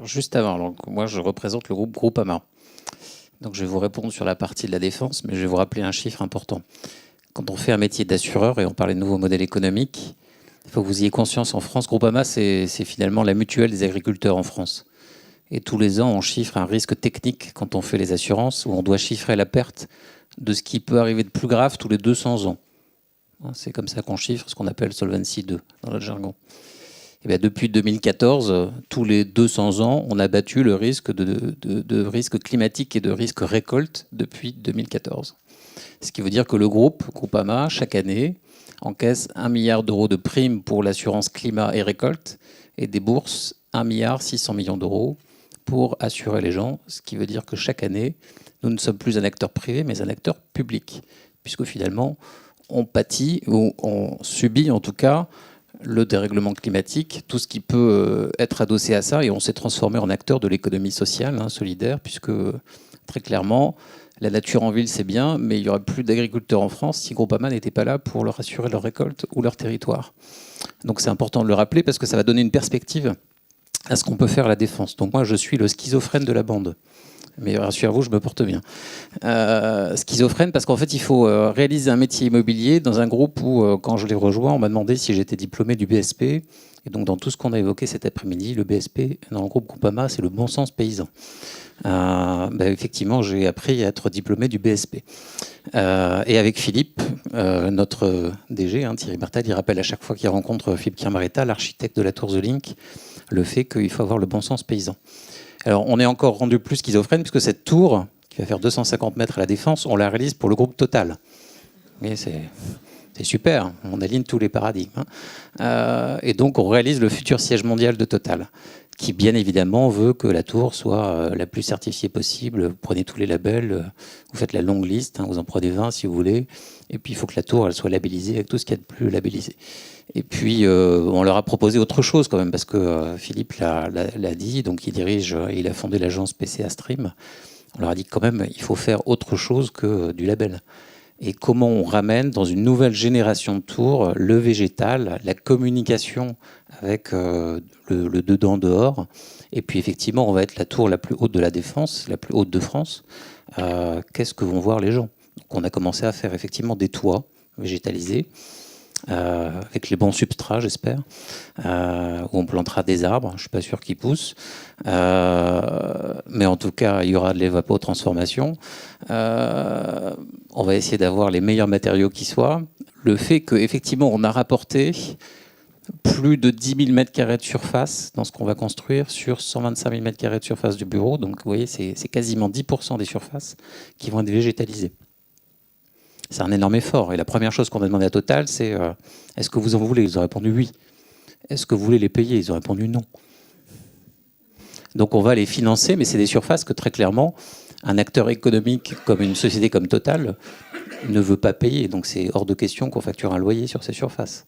Alors, juste avant, donc, moi je représente le groupe Groupama. Donc je vais vous répondre sur la partie de la défense, mais je vais vous rappeler un chiffre important. Quand on fait un métier d'assureur, et on parlait de nouveaux modèles économiques, il faut que vous ayez conscience, en France, Groupama, c'est finalement la mutuelle des agriculteurs en France. Et tous les ans, on chiffre un risque technique quand on fait les assurances, où on doit chiffrer la perte de ce qui peut arriver de plus grave tous les 200 ans. C'est comme ça qu'on chiffre ce qu'on appelle Solvency 2 dans le jargon. Et bien depuis 2014, tous les 200 ans, on a battu le risque de risque climatique et de risque récolte depuis 2014. Ce qui veut dire que le groupe, Groupama, chaque année, encaisse 1 milliard d'euros de primes pour l'assurance climat et récolte et débourse 1 milliard 600 millions d'euros pour assurer les gens. Ce qui veut dire que chaque année, nous ne sommes plus un acteur privé, mais un acteur public. Puisque finalement, on pâtit, ou on subit en tout cas, le dérèglement climatique, tout ce qui peut être adossé à ça, et on s'est transformé en acteur de l'économie sociale, solidaire, puisque très clairement, la nature en ville c'est bien, mais il n'y aurait plus d'agriculteurs en France si Groupama n'était pas là pour leur assurer leur récolte ou leur territoire. Donc c'est important de le rappeler parce que ça va donner une perspective à ce qu'on peut faire à la défense. Donc moi je suis le schizophrène de la bande. Mais rassurez-vous, je me porte bien. Schizophrène, parce qu'en fait, il faut réaliser un métier immobilier dans un groupe où, quand je l'ai rejoint, on m'a demandé si j'étais diplômé du BSP. Et donc, dans tout ce qu'on a évoqué cet après-midi, le BSP, dans le groupe Groupama, c'est le bon sens paysan. Effectivement, j'ai appris à être diplômé du BSP. Et avec Philippe, notre DG, Thierry Martel, il rappelle à chaque fois qu'il rencontre Philippe Kiamaretta, l'architecte de la Tour The Link, le fait qu'il faut avoir le bon sens paysan. Alors, on est encore rendu plus schizophrène puisque cette tour, qui va faire 250 mètres à la Défense, on la réalise pour le groupe Total. Mais c'est super, on aligne tous les paradigmes. Et donc, on réalise le futur siège mondial de Total, qui, bien évidemment, veut que la tour soit la plus certifiée possible. Vous prenez tous les labels, vous faites la longue liste, vous en prenez 20 si vous voulez. Et puis, il faut que la tour elle soit labellisée avec tout ce qu'il y a de plus labellisé. Et puis, on leur a proposé autre chose quand même, parce que Philippe l'a dit, donc il a fondé l'agence PCA Stream. On leur a dit quand même, il faut faire autre chose que du label. Et comment on ramène dans une nouvelle génération de tours le végétal, la communication avec le dedans-dehors. Et puis effectivement, on va être la tour la plus haute de la Défense, la plus haute de France. Qu'est-ce que vont voir les gens? Donc on a commencé à faire effectivement des toits végétalisés. Avec les bons substrats, j'espère, où on plantera des arbres. Je ne suis pas sûr qu'ils poussent. Mais en tout cas, il y aura de l'évapotransformation. On va essayer d'avoir les meilleurs matériaux qui soient. Le fait qu'effectivement, on a rapporté plus de 10 000 m² de surface dans ce qu'on va construire sur 125 000 m² de surface du bureau. Donc, vous voyez, c'est quasiment 10% des surfaces qui vont être végétalisées. C'est un énorme effort. Et la première chose qu'on a demandé à Total, c'est est-ce que vous en voulez? Ils ont répondu oui. Est-ce que vous voulez les payer? Ils ont répondu non. Donc on va les financer, mais c'est des surfaces que très clairement, un acteur économique comme une société comme Total ne veut pas payer. Donc c'est hors de question qu'on facture un loyer sur ces surfaces.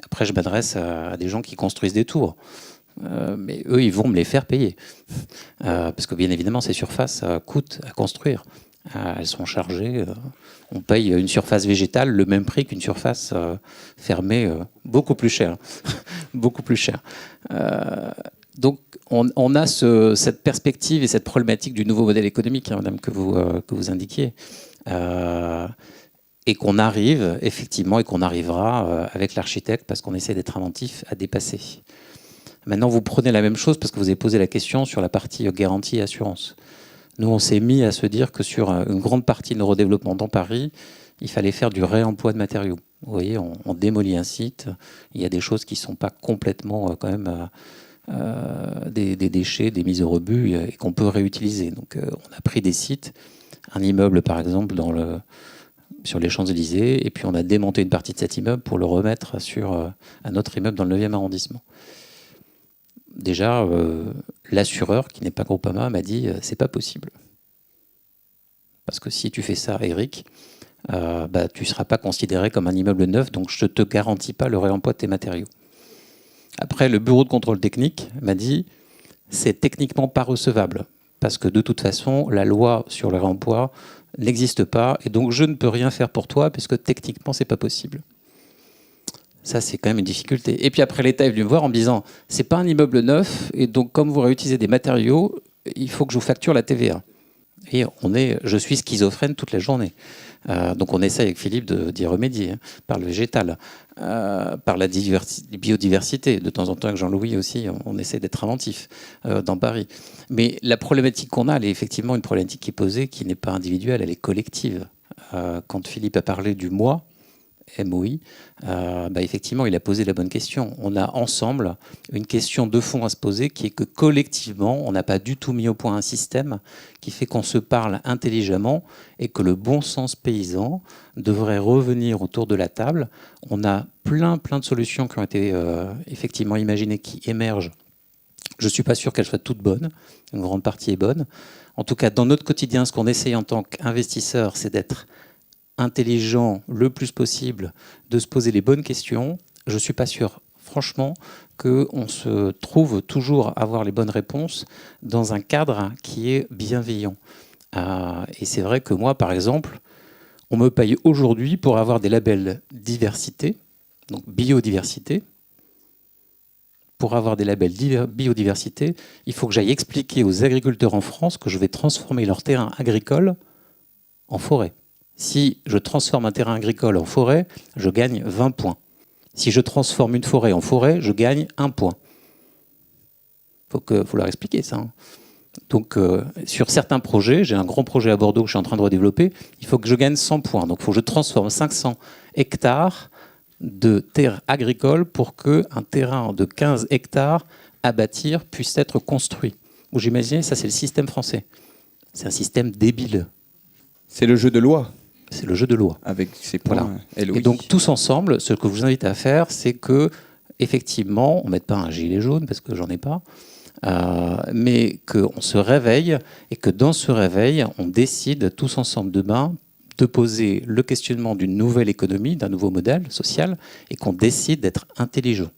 Après, je m'adresse à des gens qui construisent des tours. Mais eux, ils vont me les faire payer. Parce que bien évidemment, ces surfaces coûtent à construire. Elles sont chargées. On paye une surface végétale le même prix qu'une surface fermée, beaucoup plus cher. Beaucoup plus cher. Donc, on a cette perspective et cette problématique du nouveau modèle économique, madame, que vous indiquiez. Et qu'on arrive, effectivement, et qu'on arrivera avec l'architecte, parce qu'on essaie d'être inventif, à dépasser. Maintenant, vous prenez la même chose, parce que vous avez posé la question sur la partie garantie et assurance. Nous, on s'est mis à se dire que sur une grande partie de nos redéveloppements dans Paris, il fallait faire du réemploi de matériaux. Vous voyez, on démolit un site, il y a des choses qui ne sont pas complètement quand même des déchets, des mises au rebut et qu'on peut réutiliser. Donc on a pris des sites, un immeuble par exemple sur les Champs-Élysées, et puis on a démonté une partie de cet immeuble pour le remettre sur un autre immeuble dans le 9e arrondissement. Déjà, l'assureur, qui n'est pas Groupama, m'a dit c'est pas possible. Parce que si tu fais ça, Eric, tu ne seras pas considéré comme un immeuble neuf, donc je ne te garantis pas le réemploi de tes matériaux. Après, le bureau de contrôle technique m'a dit c'est techniquement pas recevable. Parce que de toute façon, la loi sur le réemploi n'existe pas, et donc je ne peux rien faire pour toi, puisque techniquement, c'est pas possible. Ça, c'est quand même une difficulté. Et puis après, l'État est venu me voir en me disant, c'est pas un immeuble neuf, et donc comme vous réutilisez des matériaux, il faut que je vous facture la TVA. Et je suis schizophrène toute la journée. Donc on essaie avec Philippe d'y remédier, par le végétal, par la biodiversité. De temps en temps avec Jean-Louis aussi, on essaie d'être inventif dans Paris. Mais la problématique qu'on a, elle est effectivement une problématique qui est posée, qui n'est pas individuelle, elle est collective. Quand Philippe a parlé du moi, MOI, effectivement, il a posé la bonne question. On a ensemble une question de fond à se poser qui est que collectivement, on n'a pas du tout mis au point un système qui fait qu'on se parle intelligemment et que le bon sens paysan devrait revenir autour de la table. On a plein de solutions qui ont été effectivement imaginées, qui émergent. Je ne suis pas sûr qu'elles soient toutes bonnes. Une grande partie est bonne. En tout cas, dans notre quotidien, ce qu'on essaye en tant qu'investisseur, c'est d'être intelligent le plus possible, de se poser les bonnes questions. Je ne suis pas sûr, franchement, qu'on se trouve toujours à avoir les bonnes réponses dans un cadre qui est bienveillant. Et c'est vrai que moi, par exemple, on me paye aujourd'hui pour avoir des labels diversité, donc biodiversité. Pour avoir des labels biodiversité, il faut que j'aille expliquer aux agriculteurs en France que je vais transformer leur terrain agricole en forêt. Si je transforme un terrain agricole en forêt, je gagne 20 points. Si je transforme une forêt en forêt, je gagne 1 point. Faut leur expliquer ça. Donc, sur certains projets, j'ai un grand projet à Bordeaux que je suis en train de redévelopper, il faut que je gagne 100 points. Donc, il faut que je transforme 500 hectares de terres agricoles pour qu'un terrain de 15 hectares à bâtir puisse être construit. Vous imaginez, ça c'est le système français. C'est un système débile. C'est le jeu de loi. C'est le jeu de loi. Avec ses points. Voilà. Et donc, tous ensemble, ce que je vous invite à faire, c'est que, effectivement, on ne mette pas un gilet jaune, parce que j'en ai pas, mais qu'on se réveille, et que dans ce réveil, on décide tous ensemble demain de poser le questionnement d'une nouvelle économie, d'un nouveau modèle social, et qu'on décide d'être intelligent.